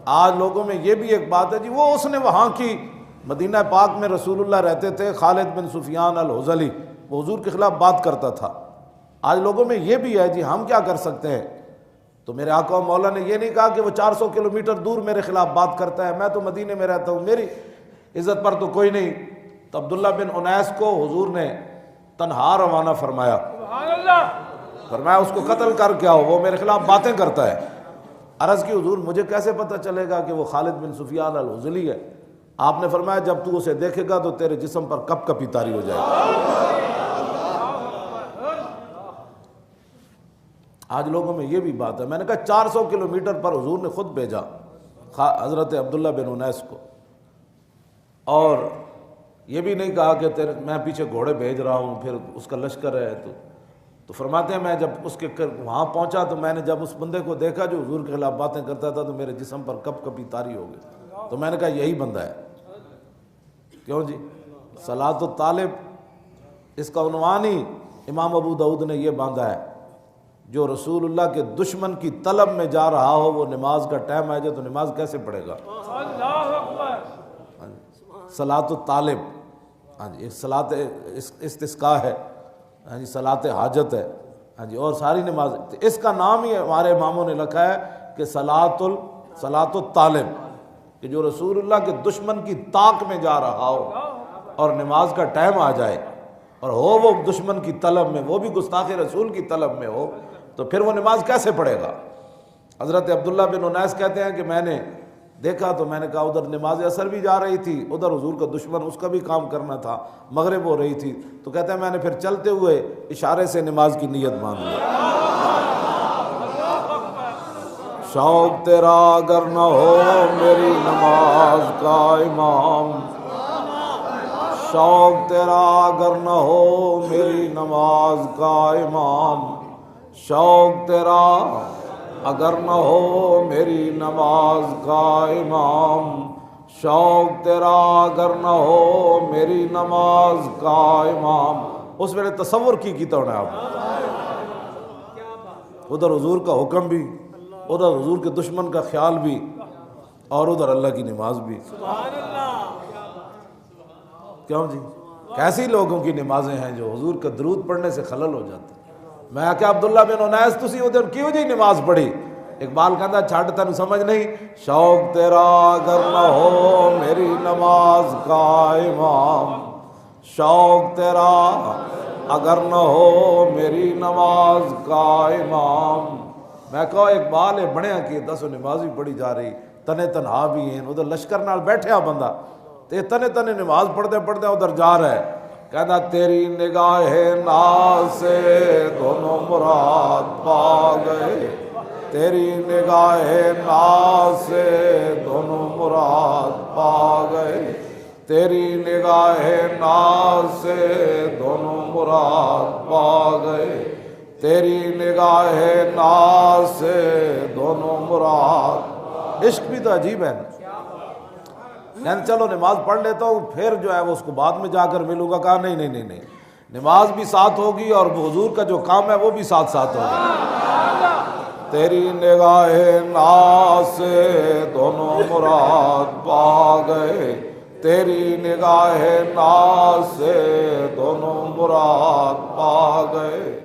آج لوگوں میں یہ بھی ایک بات ہے جی وہ اس نے وہاں کی، مدینہ پاک میں رسول اللہ رہتے تھے، خالد بن سفیان الحذلی وہ حضور کے خلاف بات کرتا تھا۔ آج لوگوں میں یہ بھی ہے جی ہم کیا کر سکتے ہیں؟ تو میرے آقا و مولا نے یہ نہیں کہا کہ وہ 400 کلومیٹر دور میرے خلاف بات کرتا ہے، میں تو مدینے میں رہتا ہوں، میری عزت پر تو کوئی نہیں۔ تو عبداللہ بن انیس کو حضور نے تنہا روانہ فرمایا، فرمایا اس کو قتل کر کے آؤ، وہ میرے خلاف باتیں کرتا ہے۔ عرض کی حضور مجھے کیسے پتہ چلے گا کہ وہ خالد بن سفیان الحذلی ہے؟ آپ نے فرمایا جب تو اسے دیکھے گا تو تیرے جسم پر کپ کپی طاری ہو جائے گی۔ آج لوگوں میں یہ بھی بات ہے، میں نے کہا 400 کلومیٹر پر حضور نے خود بھیجا حضرت عبداللہ بن انیس کو، اور یہ بھی نہیں کہا کہ میں پیچھے گھوڑے بھیج رہا ہوں پھر اس کا لشکر ہے۔ تو فرماتے ہیں میں جب اس کے وہاں پہنچا تو میں نے جب اس بندے کو دیکھا جو حضور کے خلاف باتیں کرتا تھا تو میرے جسم پر کپ کپی طاری ہو گئی۔ تو میں نے کہا یہی بندہ ہے۔ کیوں جی؟ صلاۃ الطالب، اس کا عنوان ہی امام ابو داؤد نے یہ باندھا ہے، جو رسول اللہ کے دشمن کی طلب میں جا رہا ہو وہ نماز کا ٹائم آ جائے تو نماز کیسے پڑھے گا؟ صلاۃ الطالب، ہاں جی، ایک صلاۃ استسقاء ہے، ہاں جی، صلاۃ حاجت ہے، ہاں جی، اور ساری نماز، اس کا نام ہی ہمارے اماموں نے لکھا ہے کہ صلاۃ الطالب، کہ جو رسول اللہ کے دشمن کی طاق میں جا رہا ہو اور نماز کا ٹائم آ جائے اور ہو وہ دشمن کی طلب میں، وہ بھی گستاخ رسول کی طلب میں ہو، تو پھر وہ نماز کیسے پڑھے گا؟ حضرت عبداللہ بن انیس کہتے ہیں کہ میں نے دیکھا تو میں نے کہا ادھر نماز عصر بھی جا رہی تھی، ادھر حضور کا دشمن اس کا بھی کام کرنا تھا، مغرب ہو رہی تھی، تو کہتے ہیں میں نے پھر چلتے ہوئے اشارے سے نماز کی نیت مان لی۔ شوق تیرا اگر نہ ہو میری نماز کا امام، شوق تیرا اگر نہ ہو میری نماز کا امام، شوق تیرا اگر نہ ہو میری نماز کا امام، شوق تیرا اگر نہ ہو میری نماز کا امام۔ اس ویلے تصور کیتا ہونا آپ، ادھر حضور کا حکم بھی، ادھر حضور کے دشمن کا خیال بھی، اور ادھر اللہ کی نماز بھی۔ کیوں جی؟ کیسی لوگوں کی نمازیں ہیں جو حضور کا درود پڑھنے سے خلل ہو جاتے ہیں۔ میں کہا عبداللہ بن انیس تسی ادھر کیوں جی نماز پڑھی؟ اقبال کہتا چھڈ تینوں سمجھ نہیں، شوق تیرا اگر نہ ہو میری نماز کا امام، شوق تیرا اگر نہ ہو میری نماز کا امام۔ میں کہا اقبال ہے بڑھیا کی دسو نماز بھی پڑھی جا رہی، تنے تنہا بھی ہیں، ادھر لشکر نال بیٹھیا بندہ تے تنے نماز پڑھتے پڑھتے ادھر جا رہا ہے، کہتا تیری نگاہ ناز سے دونوں مراد پا گئے، تیری نگاہ ناز سے دونوں مراد پا گئے، تیری نگاہ ناز سے دونوں مراد پا گئے، تیری نگاہ ناز سے دونوں مراد۔ عشق بھی تو عجیب ہے، یعنی چلو نماز پڑھ لیتا ہوں پھر جو ہے وہ اس کو بعد میں جا کر ملوں گا، کہا نہیں، نماز بھی ساتھ ہوگی اور حضور کا جو کام ہے وہ بھی ساتھ ہوگا۔ تیری نگاہ ناز سے دونوں مراد پا گئے، تیری نگاہ ناز سے دونوں مراد پا گئے۔